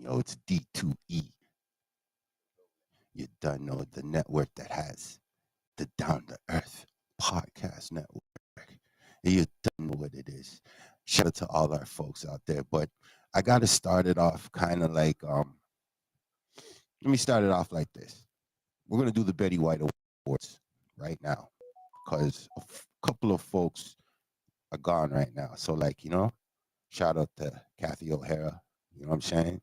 know it's D2E. You done know the network that has the Down to Earth podcast network. You don't know what it is. Shout out to all our folks out there. But I got to start it off kind of like, let me start it off like this. We're going to do the Betty White Awards right now because a couple of folks are gone right now. So, like, you know, shout out to Kathy O'Hara. You know what I'm saying?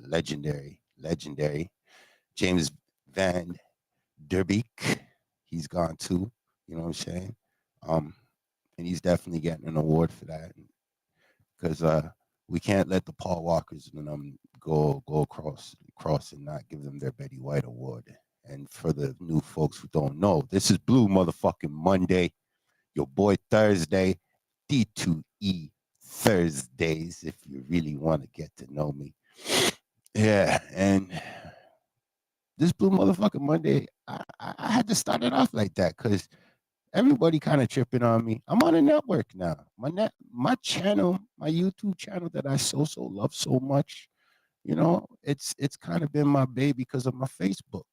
Legendary. James Van Der Beek. He's gone too. You know what I'm saying? And he's definitely getting an award for that because we can't let the Paul Walkers and them go across and not give them their Betty White award. And for the new folks who don't know, this is Blue motherfucking Monday, your boy Thursday, D2E Thursdays, if you really want to get to know me. Yeah, and this Blue motherfucking Monday, I had to start it off like that because everybody kind of tripping on me. I'm on a network now. My channel, my YouTube channel that I so love so much, you know, it's kind of been my baby because of my Facebook.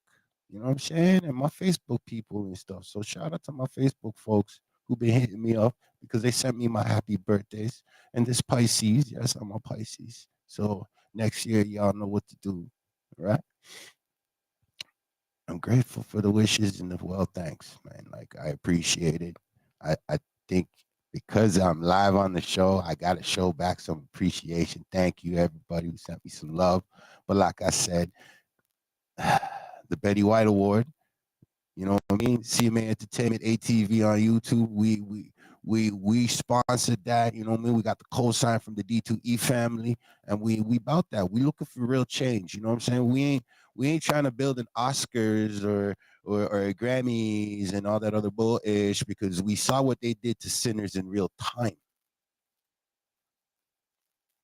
You know what I'm saying? And my Facebook people and stuff. So shout out to my Facebook folks who've been hitting me up because they sent me my happy birthdays. And this Pisces, yes, I'm a Pisces. So next year, y'all know what to do, right? I'm grateful for the wishes and the well thanks, man. Like, I appreciate it. I think because I'm live on the show, I got to show back some appreciation. Thank you, everybody who sent me some love. But like I said, the Betty White Award, you know what I mean? CMA Entertainment, ATV on YouTube. We sponsored that, you know what I mean? We got the co-sign from the D2E family, and we about that. We looking for real change, you know what I'm saying? We ain't trying to build an Oscars or Grammys and all that other bullish because we saw what they did to sinners in real time.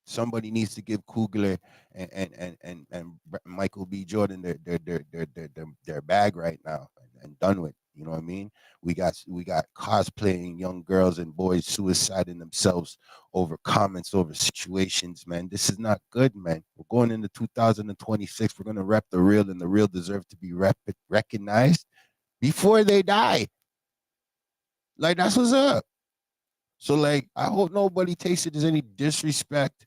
Somebody needs to give Coogler and Michael B. Jordan their bag right now and done with. You know what I mean? We got cosplaying young girls and boys suiciding themselves over comments, over situations, man. This is not good, man. We're going into 2026. We're gonna rep the real, and the real deserve to be recognized before they die. Like, that's what's up. So, like, I hope nobody takes it as any disrespect.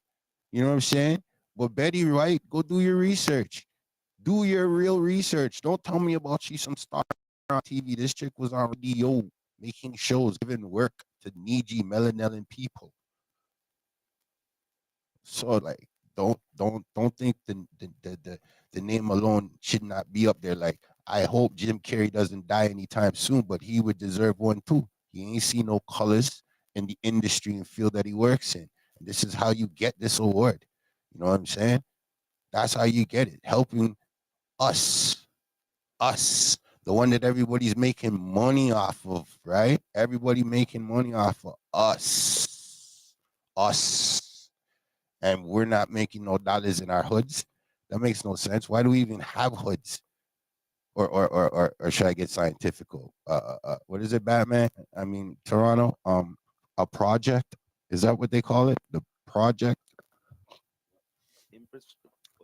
You know what I'm saying? But Betty White, go do your research. Do your real research. Don't tell me about she's some star on TV. This chick was on radio making shows, giving work to Niijii melanelin people. So, like, don't think the name alone should not be up there. Like, I hope Jim Carrey doesn't die anytime soon, but he would deserve one too. He ain't seen no colors in the industry and field that he works in. And this is how you get this award. You know what I'm saying? That's how you get it. Helping us, the one that everybody's making money off of, right? Everybody making money off of us. And we're not making no dollars in our hoods. That makes no sense. Why do we even have hoods? Or should I get scientific? What is it, Batman? I mean, Toronto. A project. Is that what they call it? The project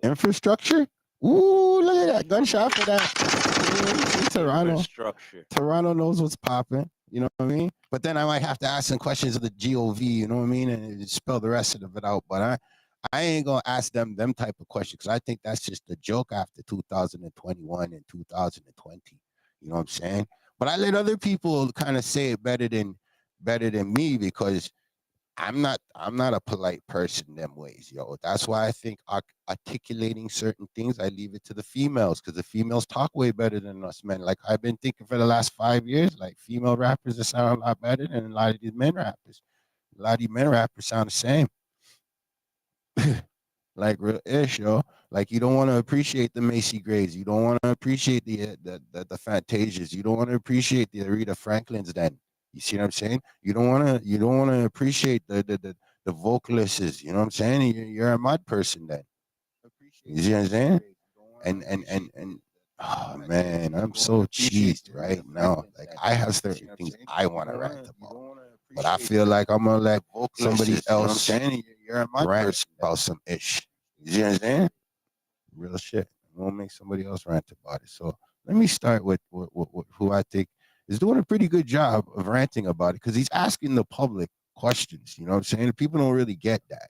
infrastructure. Ooh, look at that gunshot for that. Toronto. Toronto knows what's popping. You know what I mean? But then I might have to ask some questions of the GOV. You know what I mean? And spell the rest of it out. But I ain't gonna ask them type of questions because I think that's just a joke after 2021 and 2020. You know what I'm saying? But I let other people kind of say it better than me because I'm not a polite person them ways, yo. That's why I think articulating certain things, I leave it to the females because the females talk way better than us men. Like, I've been thinking for the last 5 years, like, female rappers that sound a lot better than a lot of these men rappers. A lot of these men rappers sound the same. Like, real ish, yo. Like, you don't want to appreciate the Macy Grays. You don't want to appreciate the Fantasias. You don't want to appreciate the Aretha Franklins then. You see what I'm saying? You don't want to appreciate the vocalists. You know what I'm saying? You're a mud person then. You see what I'm saying? And oh man, I'm so cheesed right now. Like, I have certain things I want to rant about, but I feel like I'm gonna let somebody else rant about some ish. You see what I'm saying? Real shit. I'm gonna make somebody else rant about it. So let me start with who I think is doing a pretty good job of ranting about it because he's asking the public questions. You know what I'm saying? People don't really get that.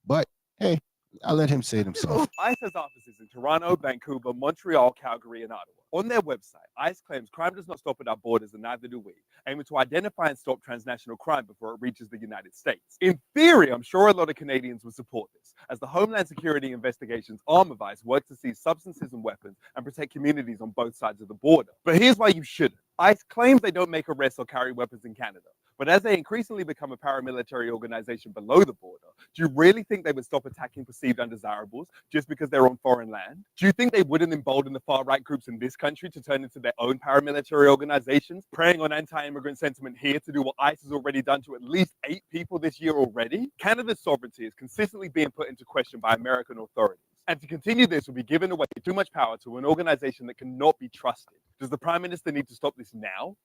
But hey, I'll let him say it himself. ICE has offices in Toronto, Vancouver, Montreal, Calgary, and Ottawa. On their website, ICE claims crime does not stop at our borders, and neither do we, aiming to identify and stop transnational crime before it reaches the United States. In theory, I'm sure a lot of Canadians would support this, as the Homeland Security Investigations arm of ICE works to seize substances and weapons and protect communities on both sides of the border. But here's why you shouldn't. ICE claims they don't make arrests or carry weapons in Canada. But as they increasingly become a paramilitary organization below the border, do you really think they would stop attacking perceived undesirables just because they're on foreign land? Do you think they wouldn't embolden the far-right groups in this country to turn into their own paramilitary organizations, preying on anti-immigrant sentiment here to do what ICE has already done to at least 8 people this year already? Canada's sovereignty is consistently being put into question by American authorities. And to continue this would be giving away too much power to an organization that cannot be trusted. Does the Prime Minister need to stop this now?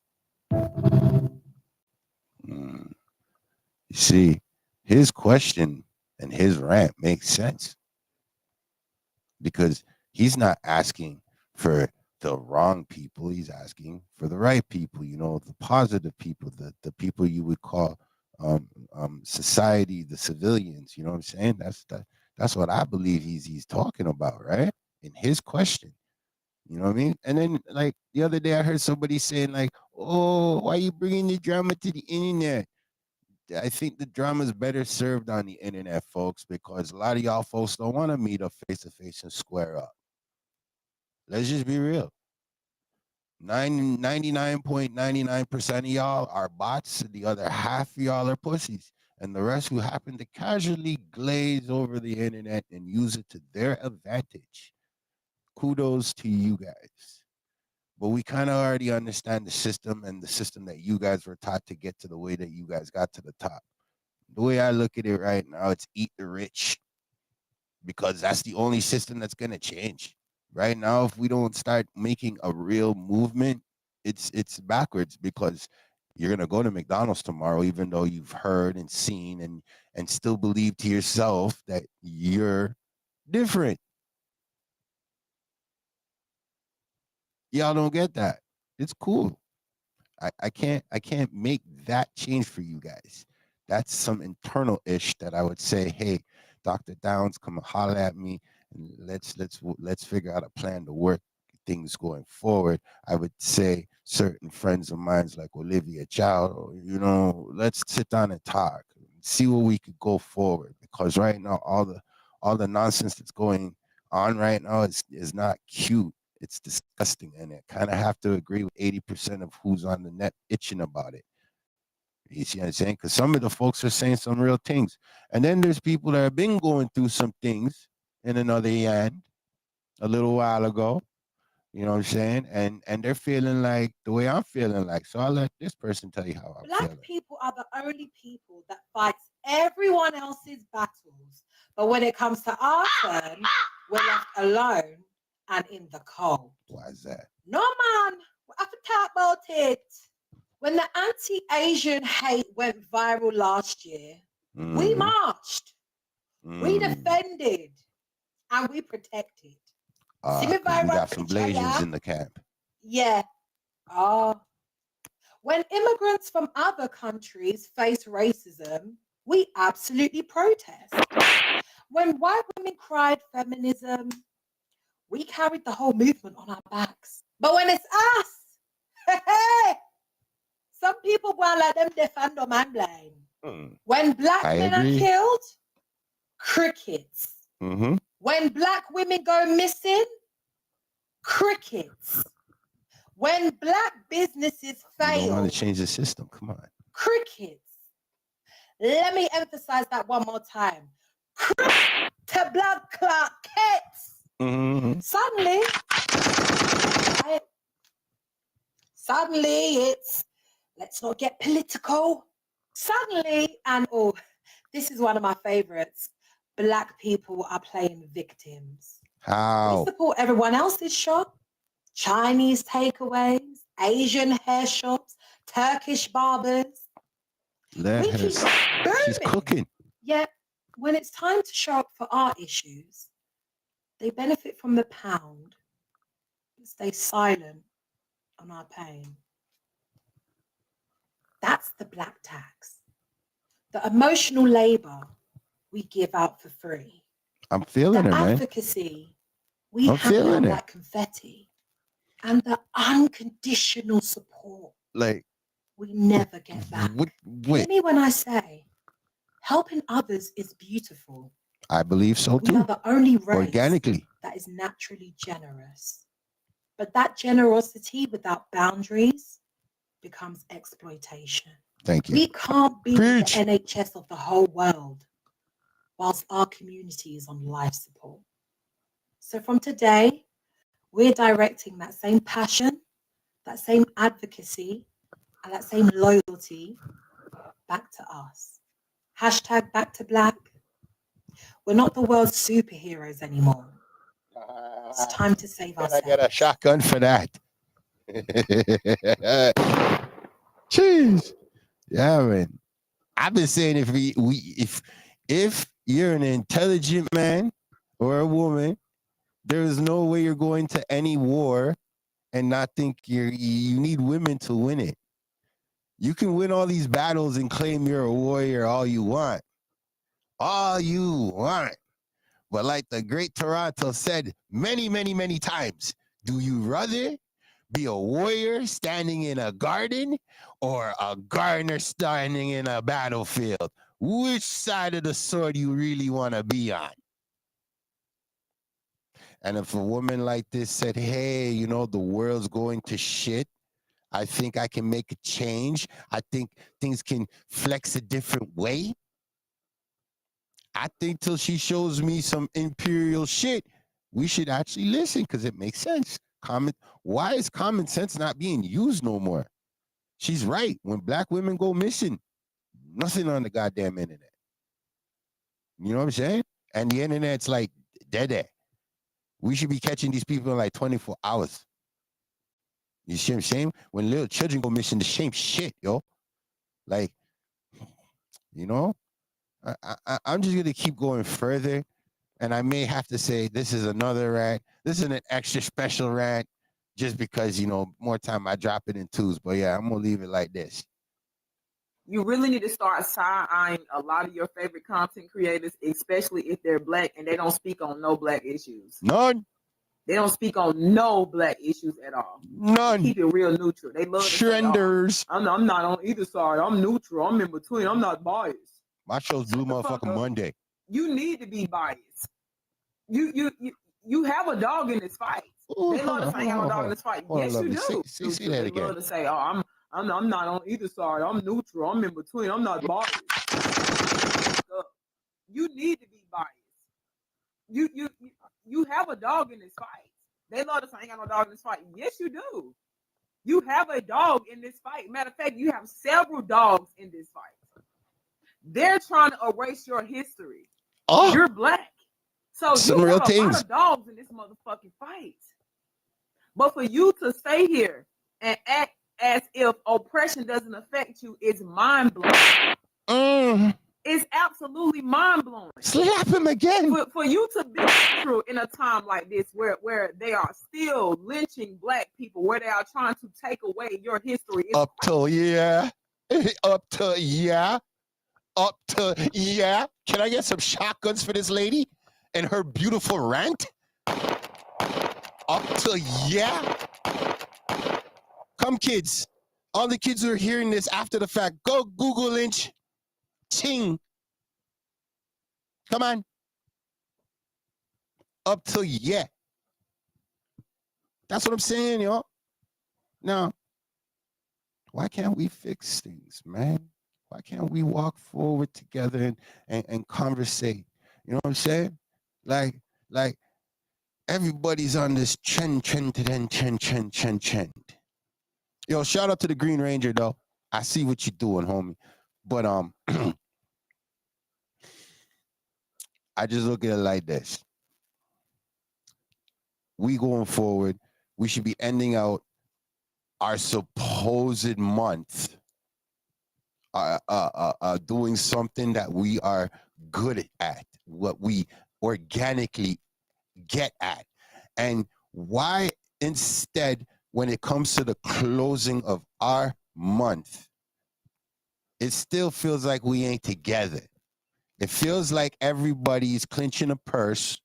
You see, his question and his rant makes sense because he's not asking for the wrong people. He's asking for the right people, you know, the positive people, the people you would call society, the civilians, you know what I'm saying? That's what I believe he's talking about, right? In his question. You know what I mean? And then, like, the other day I heard somebody saying, like, oh, why are you bringing the drama to the internet? I think the drama is better served on the internet, folks, because a lot of y'all folks don't want to meet up face to face and square up. Let's just be real. 99.99% of y'all are bots, and the other half of y'all are pussies. And the rest who happen to casually glaze over the internet and use it to their advantage. Kudos to you guys. But we kind of already understand the system and the system that you guys were taught to get to the way that you guys got to the top. The way I look at it right now, it's eat the rich because that's the only system that's going to change. Right now, if we don't start making a real movement, it's backwards because you're going to go to McDonald's tomorrow, even though you've heard and seen and still believe to yourself that you're different. Y'all don't get that. It's cool. I can't make that change for you guys. That's some internal ish that I would say, hey, Dr. Downs, come and holler at me and let's figure out a plan to work things going forward. I would say certain friends of mine like Olivia Chow, you know, let's sit down and talk, see where we could go forward. Because right now all the nonsense that's going on right now is not cute. It's disgusting, and I kind of have to agree with 80% of who's on the net itching about it. You see what I'm saying? Because some of the folks are saying some real things. And then there's people that have been going through some things in another end a little while ago. You know what I'm saying? And they're feeling like the way I'm feeling like. So I'll let this person tell you how I'm feeling. Black people are the only people that fights everyone else's battles. But when it comes to our turn, we're left alone and in the cold. Why is that? No, man. We have to talk about it. When the anti-Asian hate went viral last year, we marched, we defended, and we protected. We got some Blasians in the camp. Yeah. When immigrants from other countries face racism, we absolutely protest. When white women cried feminism, we carried the whole movement on our backs. But when it's us, some people want to let them defend or man blame. When black men are killed, crickets. When black women go missing, crickets. When black businesses fail, you don't want to change the system. Come on. Crickets. Let me emphasize that one more time. To blood clot cats. Suddenly it's, let's not get political. Suddenly, and this is one of my favorites. Black people are playing victims. How? We support everyone else's shop. Chinese takeaways, Asian hair shops, Turkish barbers. Let her. She's cooking. Yet, when it's time to show up for our issues, They benefit from the pound, but stay silent on our pain. That's the black tax. The emotional labor we give out for free. I'm feeling The it, man. advocacy we I'm hand feeling out it. like confetti. And the unconditional support Like, we never get back. Hear wait, me when I say, helping others is beautiful. I believe so We are too. the only race Organically. that is naturally generous. But that generosity without boundaries becomes exploitation. Thank you. We can't be Preach. the NHS of the whole world whilst our community is on life support. So from today, we're directing that same passion, that same advocacy, and that same loyalty back to us. Hashtag back to black. We're not the world's superheroes anymore. It's time to save Can ourselves. I get a shotgun for that? Jeez. Yeah, man. I've been saying if you're an intelligent man or a woman, there is no way you're going to any war and not think you need women to win it. You can win all these battles and claim you're a warrior all you want. All you want. But like the great Toronto said many, many, many times, do you rather be a warrior standing in a garden or a gardener standing in a battlefield? Which side of the sword you really want to be on? And if a woman like this said, hey, you know, the world's going to shit, I think I can make a change. I think things can flex a different way. I think till she shows me some imperial shit, we should actually listen because it makes sense. Why is common sense not being used no more? She's right. When black women go missing, nothing on the goddamn internet. You know what I'm saying? And the internet's like dead. We should be catching these people in like 24 hours. You see what I'm saying? When little children go missing, the same shit, yo. Like, you know, I'm just going to keep going further. And I may have to say, this is another rant. This is an extra special rant just because, you know, more time I drop it in twos. But yeah, I'm going to leave it like this. You really need to start side-eyeing a lot of your favorite content creators, especially if they're black and they don't speak on no black issues. None. They don't speak on no black issues at all. None. They keep it real neutral. They love to Trenders. say, oh, I'm not on either side. I'm neutral. I'm in between. I'm not biased. My show's Blue Motherfucking Monday. You need to be biased. You have a dog in this fight. Ooh, they love to say, have a dog in this fight. Yes, you do. See that again. They love to say, oh, I'm not on either side. I'm neutral. I'm in between. I'm not biased. You need to be biased. You have a dog in this fight. They love to say, I ain't got no dog in this fight. Yes, you do. You have a dog in this fight. Matter of fact, you have several dogs in this fight. They're trying to erase your history. Oh, you're black. So you have a lot of dogs in this motherfucking fight. But for you to stay here and act as if oppression doesn't affect you is mind-blowing. It's absolutely mind-blowing. Slap him again. For you to be true in a time like this where they are still lynching black people, where they are trying to take away your history. Up to yeah. Can I get some shotguns for this lady and her beautiful rant? Up to yeah. Come, kids. All the kids who are hearing this after the fact, go Google lynch. Ching. Come on. Up to yeah. That's what I'm saying, y'all. Now, why can't we fix things, man? Why can't we walk forward together and conversate? You know what I'm saying? Like everybody's on this trend. Yo, shout out to the Green Ranger, though. I see what you're doing, homie. But I just look at it like this. We going forward, we should be ending out our supposed month doing something that we are good at, what we organically get at? And why instead, when it comes to the closing of our month, it still feels like we ain't together? It feels like everybody's clinching a purse,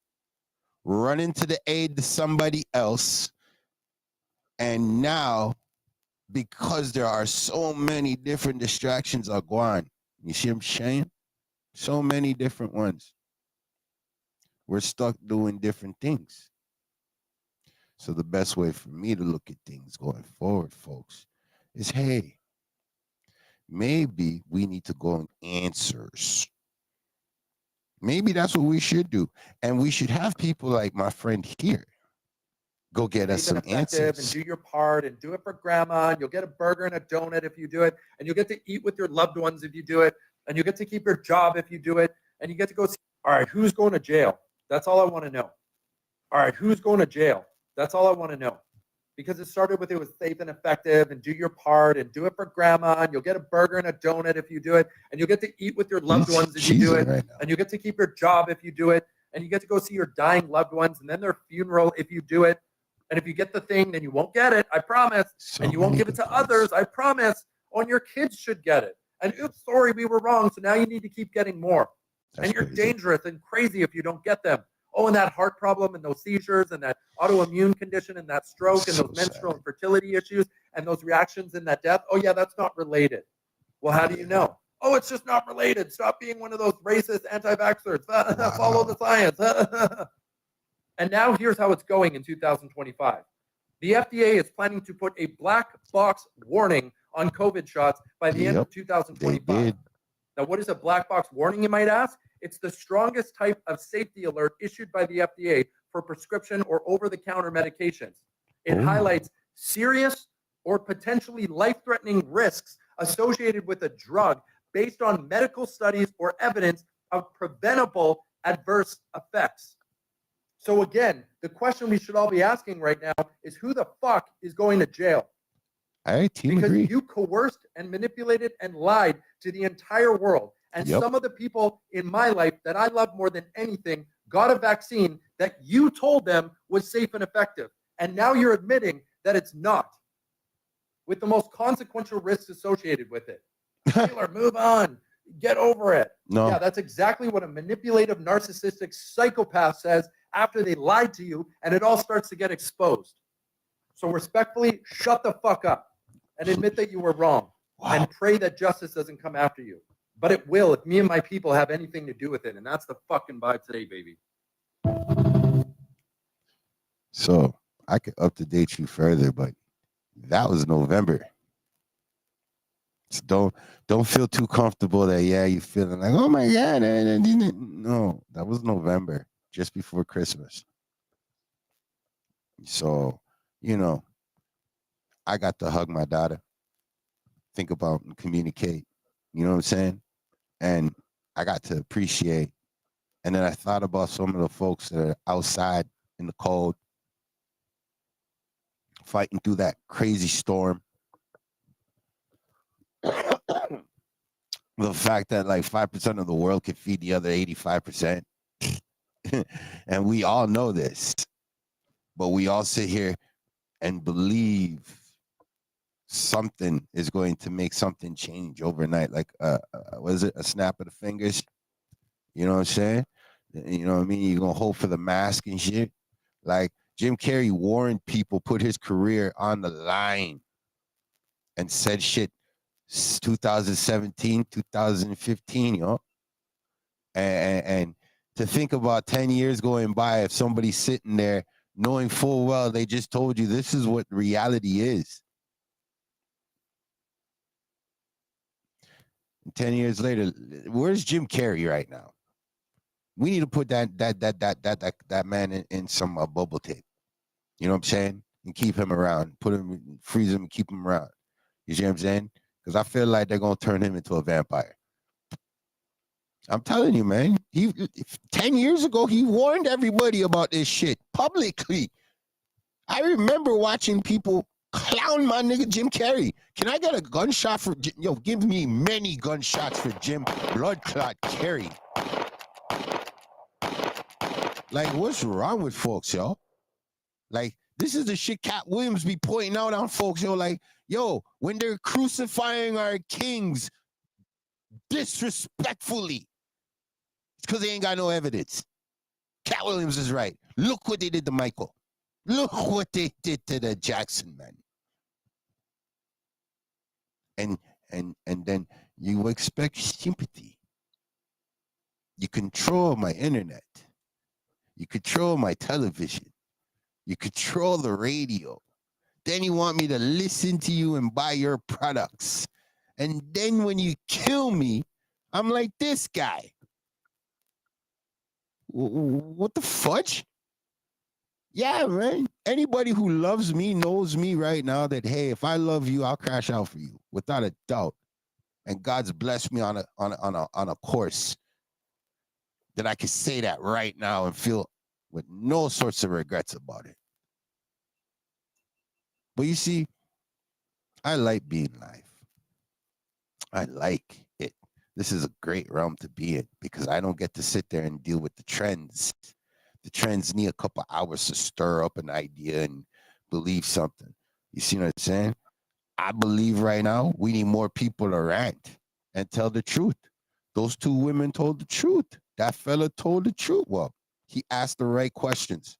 running to the aid to somebody else. And now, because there are so many different distractions are gone, you see what I'm saying? So many different ones. We're stuck doing different things. So the best way for me to look at things going forward, folks, is, hey, maybe we need to go on answers. Maybe that's what we should do. And we should have people like my friend here go get us some answers. And do your part and do it for grandma. And you'll get a burger and a donut if you do it. And you'll get to eat with your loved ones if you do it. And you get to keep your job if you do it. And you get to go see, all right, who's going to jail? That's all I want to know. All right, who's going to jail? That's all I want to know. Because it started with, it was safe and effective, and do your part and do it for grandma. And you'll get a burger and a donut if you do it. And you'll get to eat with your loved ones if you do it. Right, and you get to keep your job if you do it. And you get to go see your dying loved ones and then their funeral if you do it. And if you get the thing, then you won't get it, I promise. So and you won't give it to others, I promise. Oh, and your kids should get it. And oops, sorry, we were wrong. So now you need to keep getting more. That's and you're crazy. Dangerous and crazy if you don't get them. Oh, and that heart problem and those seizures and that autoimmune condition and that stroke and those menstrual and fertility issues and those reactions and that death. Oh, yeah, that's not related. Well, how do you know? Oh, it's just not related. Stop being one of those racist anti-vaxxers. Follow the science. And now here's how it's going in 2025. The FDA is planning to put a black box warning on COVID shots by the end of 2025. Now, what is a black box warning, you might ask? It's the strongest type of safety alert issued by the FDA for prescription or over-the-counter medications. It highlights serious or potentially life-threatening risks associated with a drug based on medical studies or evidence of preventable adverse effects. So again, the question we should all be asking right now is, who the fuck is going to jail? Because you coerced and manipulated and lied to the entire world. And some of the people in my life that I love more than anything got a vaccine that you told them was safe and effective. And now you're admitting that it's not, with the most consequential risks associated with it. Taylor, move on. Get over it. No. Yeah, that's exactly what a manipulative, narcissistic psychopath says after they lied to you, and it all starts to get exposed. So respectfully, shut the fuck up and admit that you were wrong. And pray that justice doesn't come after you. But it will if me and my people have anything to do with it. And that's the fucking vibe today, baby. So I could up to date you further, but that was November. So don't feel too comfortable that, yeah, you're feeling like, oh my God. No, that was November, just before Christmas. So, you know, I got to hug my daughter, think about and communicate. You know what I'm saying? And I got to appreciate. And then I thought about some of the folks that are outside in the cold, fighting through that crazy storm. The fact that like 5% of the world can feed the other 85%. And we all know this. But we all sit here and believe something is going to make something change overnight. Like, what is it? A snap of the fingers? You know what I'm saying? You know what I mean? You're going to hope for the mask and shit. Like, Jim Carrey warned people, put his career on the line and said shit 2017, 2015, you know? And to think about 10 years going by, if somebody's sitting there knowing full well they just told you this is what reality is. 10 years later, where's Jim Carrey right now? We need to put that man in some bubble tape. You know what I'm saying? And keep him around. Put him, freeze him, and keep him around. You see what I'm saying? Because I feel like they're gonna turn him into a vampire. I'm telling you, man. 10 years ago, he warned everybody about this shit publicly. I remember watching people clown my nigga Jim Carrey. Can I get a gunshot for give me many gunshots for Jim Blood Clot Carrey. Like, what's wrong with folks, yo? Like, this is the shit Cat Williams be pointing out on folks, yo. Like, yo, when they're crucifying our kings disrespectfully, it's because they ain't got no evidence. Cat Williams is right. Look what they did to Michael. Look what they did to the Jackson man. And then you expect sympathy. You control my internet. You control my television. You control the radio. Then you want me to listen to you and buy your products. And then when you kill me, I'm like this guy. What the fudge? Yeah, man. Anybody who loves me knows me right now that, hey, if I love you, I'll crash out for you without a doubt. And God's blessed me on a course that I can say that right now and feel with no sorts of regrets about it. But you see, I like being live. I like it. This is a great realm to be in because I don't get to sit there and deal with the trends. The trends need a couple hours to stir up an idea and believe something. You see what I'm saying? I believe right now we need more people to rant and tell the truth. Those two women told the truth. That fella told the truth. Well, he asked the right questions.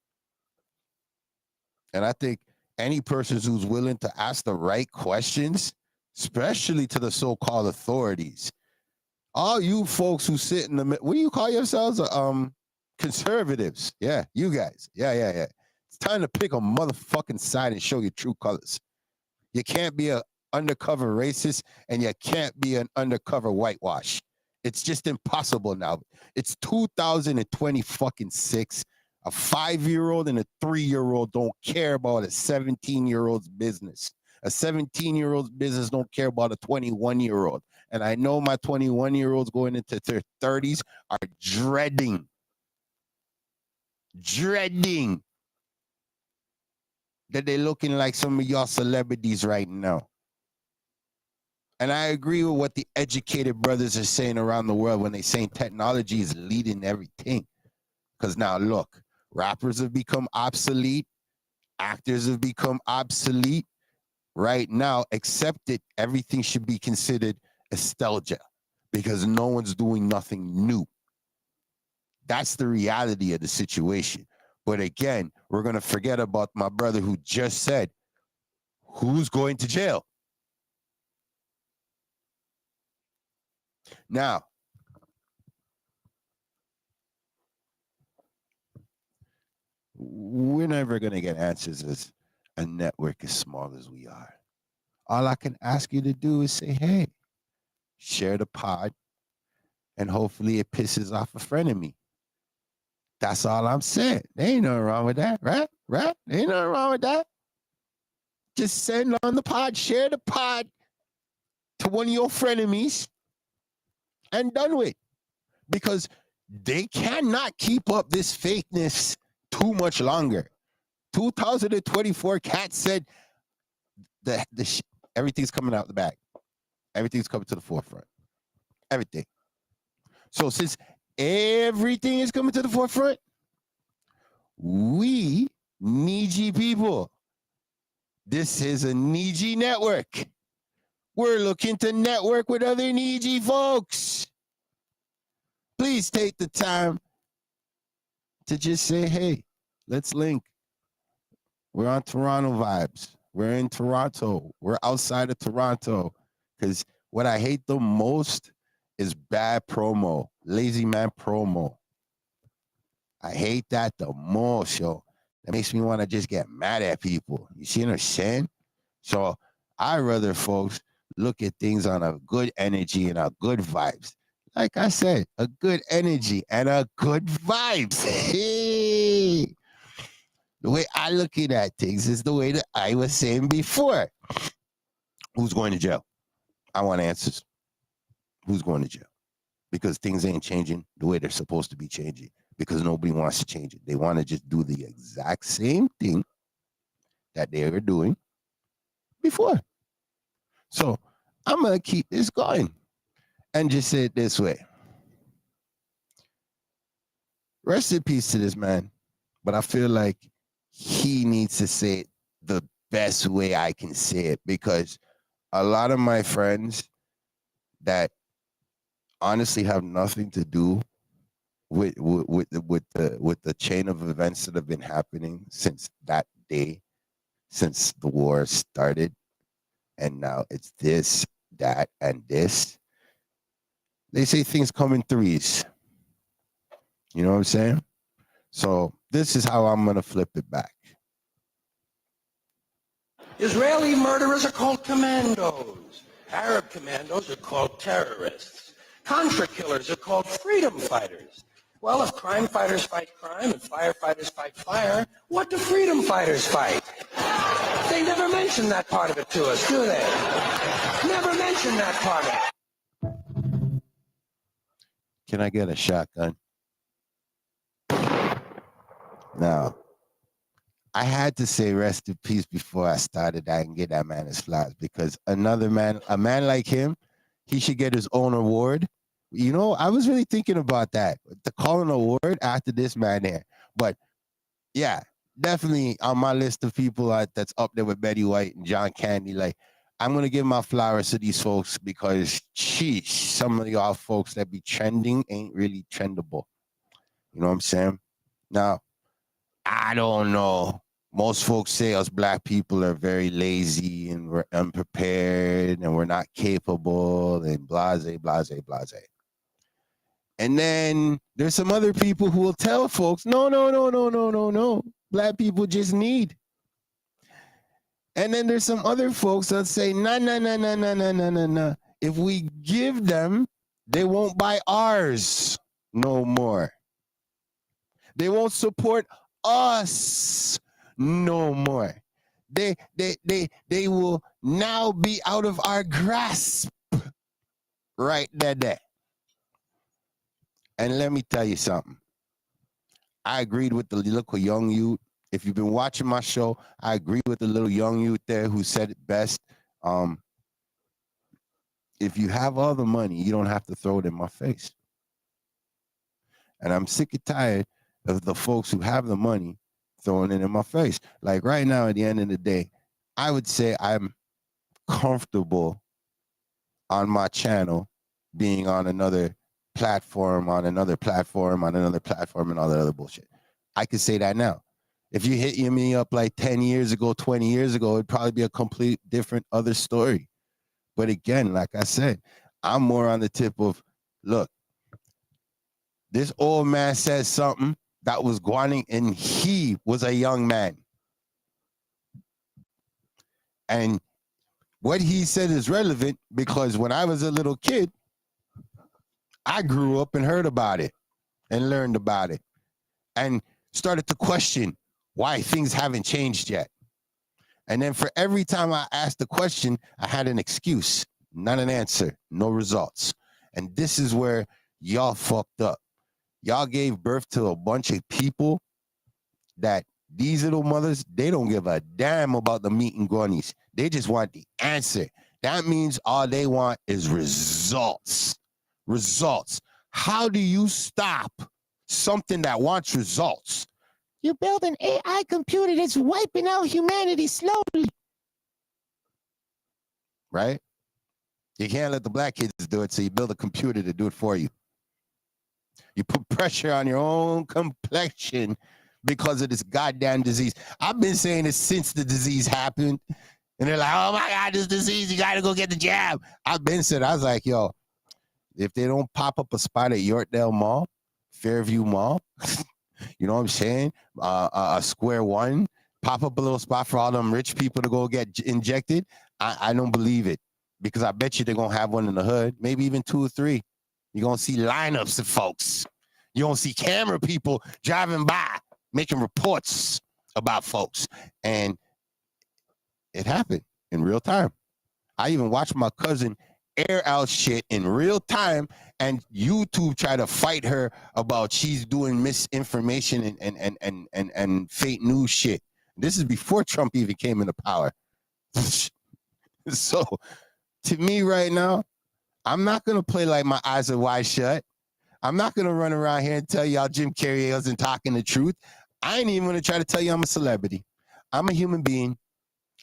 And I think any person who's willing to ask the right questions, especially to the so-called authorities, all you folks who sit in the, what do you call yourselves? Conservatives. Yeah, you guys. Yeah. It's time to pick a motherfucking side and show your true colors. You can't be an undercover racist and you can't be an undercover whitewash. It's just impossible now. It's 2026. A 5-year-old and a 3-year-old don't care about a 17-year-old's business. A 17-year-old's business don't care about a 21-year-old. And I know my 21-year-olds going into their 30s are dreading that they're looking like some of y'all celebrities right now. And I agree with what the educated brothers are saying around the world when they're saying technology is leading everything. Because now look, rappers have become obsolete. Actors have become obsolete. Right now, accept it, everything should be considered nostalgia because no one's doing nothing new. That's the reality of the situation. But again, we're going to forget about my brother who just said, who's going to jail? Now, we're never going to get answers as a network as small as we are. All I can ask you to do is say, hey, share the pod, and hopefully it pisses off a friend of me. That's all I'm saying. There ain't nothing wrong with that, right? Right? There ain't nothing wrong with that. Just send on the pod, share the pod to one of your frenemies and done with. Because they cannot keep up this fakeness too much longer. 2024, Cat said that everything's coming out the bag. Everything's coming to the forefront. Everything. So since everything is coming to the forefront, we NiiiJii people, this is a NiiiJii network. We're looking to network with other NiiiJii folks. Please take the time to just say, hey, let's link. We're on Toronto vibes. We're in Toronto. We're outside of Toronto. Because what I hate the most is bad promo, lazy man promo. I hate that the most, yo. That makes me want to just get mad at people. You see what I'm saying? So I rather folks look at things on a good energy and a good vibes. Like I said, a good energy and a good vibes. Hey. The way I look at things is the way that I was saying before. Who's going to jail? I want answers. Who's going to jail? Because things ain't changing the way they're supposed to be changing. Because nobody wants to change it. They want to just do the exact same thing that they were doing before. So I'm going to keep this going and just say it this way. rest in peace to this man. But I feel like he needs to say it the best way I can say it, because a lot of my friends that honestly have nothing to do with the chain of events that have been happening since that day, since the war started, and now it's this, that, and this. They say things come in threes. You know what I'm saying? So this is how I'm gonna flip it back. Israeli murderers are called commandos. Arab commandos are called terrorists. Contra killers are called freedom fighters. Well, if crime fighters fight crime and firefighters fight fire, what do freedom fighters fight? They never mention that part of it to us, do they? Never mention that part of it. Can I get a shotgun? Now, I had to say rest in peace before I started that and get that man his flowers, because a man like him, he should get his own award. You know, I was really thinking about that, the Carlin award after this man there. But yeah, definitely on my list of people that's up there with Betty White and John Candy. Like, I'm gonna give my flowers to these folks because, sheesh, some of y'all folks that be trending ain't really trendable. You know what I'm saying? Now, I don't know. Most folks say us black people are very lazy and we're unprepared and we're not capable and blase, blase, blase. And then there's some other people who will tell folks, no. Black people just need. And then there's some other folks that say, nah. If we give them, they won't buy ours no more. They won't support us no more. They will now be out of our grasp right there. And let me tell you something. I agreed with the little young youth. If you've been watching my show, I agree with the little young youth there who said it best. If you have all the money, you don't have to throw it in my face. And I'm sick and tired of the folks who have the money throwing it in my face. Like right now, at the end of the day, I would say I'm comfortable on my channel being on another platform, and all that other bullshit. I could say that now. If you hit me up like 10 years ago, 20 years ago, it'd probably be a complete different other story. But again, like I said, I'm more on the tip of, look, this old man says something that was going, and he was a young man. And what he said is relevant because when I was a little kid, I grew up and heard about it and learned about it and started to question why things haven't changed yet. And then for every time I asked the question, I had an excuse, not an answer, no results. And this is where y'all fucked up. Y'all gave birth to a bunch of people that these little mothers, they don't give a damn about the meat and grannies. They just want the answer. That means all they want is results. Results. How do you stop something that wants results? You build an AI computer that's wiping out humanity slowly. Right? You can't let the black kids do it, so you build a computer to do it for you. You put pressure on your own complexion because of this goddamn disease. I've been saying this since the disease happened. And they're like, oh my God, this disease, you gotta go get the jab. I've been saying, I was like, yo, if they don't pop up a spot at Yorkdale Mall, Fairview Mall, you know what I'm saying? A Square One, pop up a little spot for all them rich people to go get injected. I don't believe it, because I bet you they're gonna have one in the hood, maybe even 2 or 3. You're gonna see lineups of folks. You're gonna see camera people driving by, making reports about folks. And it happened in real time. I even watched my cousin air out shit in real time, and YouTube try to fight her about she's doing misinformation and fake news shit. This is before Trump even came into power. So to me right now, I'm not gonna play like my eyes are wide shut. I'm not going to run around here and tell y'all Jim Carrey isn't talking the truth. I ain't even going to try to tell you I'm a celebrity. I'm a human being.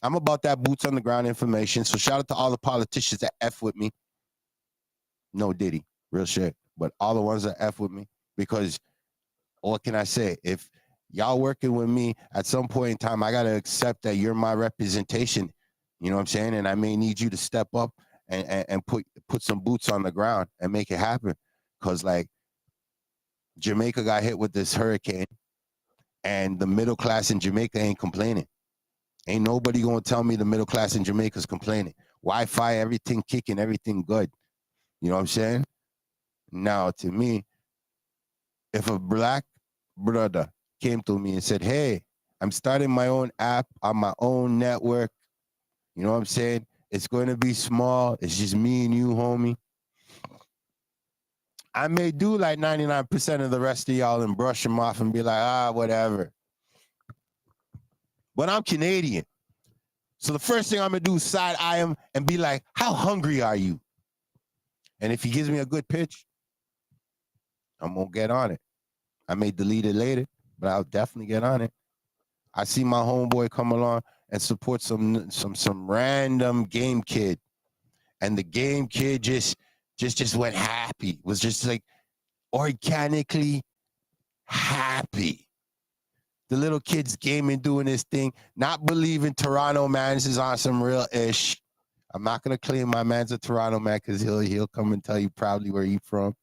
I'm about that boots on the ground information. So shout out to all the politicians that F with me. No Diddy, real shit. But all the ones that F with me, because what can I say? If y'all working with me at some point in time, I got to accept that you're my representation. You know what I'm saying? And I may need you to step up and put some boots on the ground and make it happen. Because like Jamaica got hit with this hurricane and the middle class in Jamaica ain't complaining. Ain't nobody going to tell me the middle class in Jamaica is complaining. Wi-Fi, everything kicking, everything good. You know what I'm saying? Now, to me, if a black brother came to me and said, hey, I'm starting my own app on my own network, you know what I'm saying? It's going to be small. It's just me and you, homie. I may do like 99% of the rest of y'all and brush them off and be like, whatever. But I'm Canadian. So the first thing I'm going to do is side eye him and be like, how hungry are you? And if he gives me a good pitch, I'm going to get on it. I may delete it later, but I'll definitely get on it. I see my homeboy come along and support some random game kid. And the game kid just went happy. Was just like organically happy. The little kid's gaming, doing this thing, not believing Toronto man is on some real ish. I'm not gonna claim my man's a Toronto man because he'll come and tell you proudly where he from.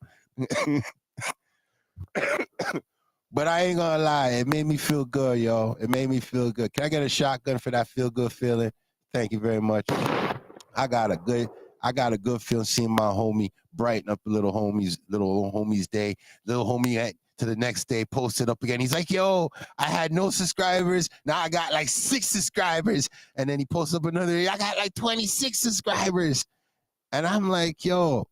But I ain't gonna lie, it made me feel good, yo. It made me feel good. Can I get a shotgun for that feel good feeling? Thank you very much. I got a good feeling seeing my homie brighten up little homie's day. Little homie to the next day posted up again. He's like, yo, I had no subscribers. Now I got like 6 subscribers. And then he posts up another day, I got like 26 subscribers. And I'm like, yo,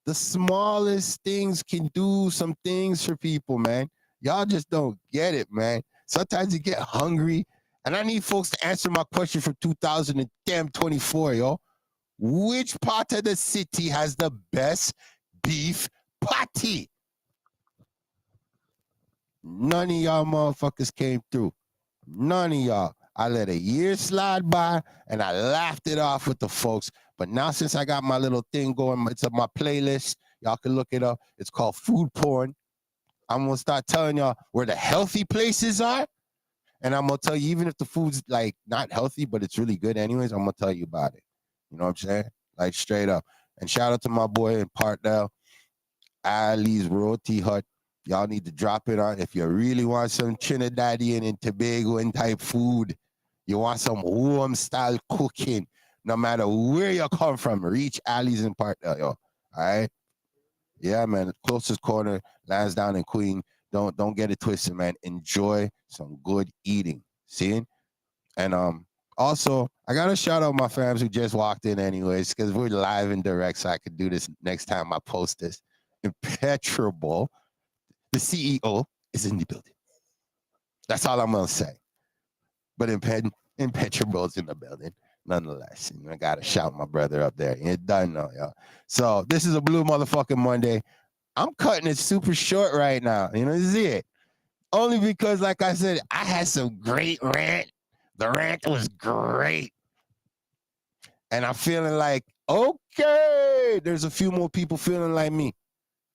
the smallest things can do some things for people, man. Y'all just don't get it, man. Sometimes you get hungry. And I need folks to answer my question from 2024, yo. Which part of the city has the best beef patty? None of y'all motherfuckers came through. None of y'all. I let a year slide by and I laughed it off with the folks. But now since I got my little thing going, it's on my playlist. Y'all can look it up. It's called Food Porn. I'm going to start telling y'all where the healthy places are. And I'm going to tell you, even if the food's like not healthy, but it's really good anyways, I'm going to tell you about it. You know what I'm saying? Like straight up. And shout out to my boy in Parkdale, Ali's Roti Hut. Y'all need to drop it on. If you really want some Trinidadian and Tobagoan type food, you want some warm style cooking, no matter where you come from, reach Ali's in Parkdale, yo. All right? Yeah, man. The closest corner, Lansdowne and Queen. Don't get it twisted, man. Enjoy some good eating. See? And also, I got to shout out my fams who just walked in anyways, because we're live and direct, so I could do this next time I post this. Impenetrable. The CEO is in the building. That's all I'm going to say. But Impenetrable is in the building, nonetheless. And I got to shout my brother up there. You're done now, y'all. So this is a blue motherfucking Monday. I'm cutting it super short right now. You know, this is it. Only because, like I said, I had some great rant. The rant was great. And I'm feeling like, okay, there's a few more people feeling like me.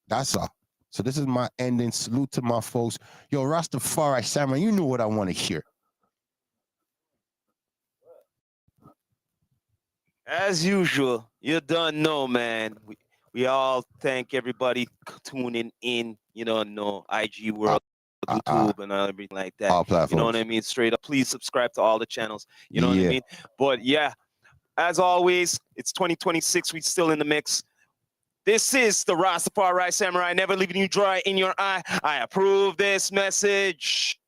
That's all. So this is my ending. Salute to my folks. Yo, Rastafari Samurai, you know what I want to hear. As usual, you don't know, man. We all thank everybody tuning in, IG World, YouTube, and everything like that. All platforms. You know what I mean? Straight up. Please subscribe to all the channels. You know what I mean? But yeah, as always, it's 2026. We still in the mix. This is the Rastafari Samurai, never leaving you dry in your eye. I approve this message.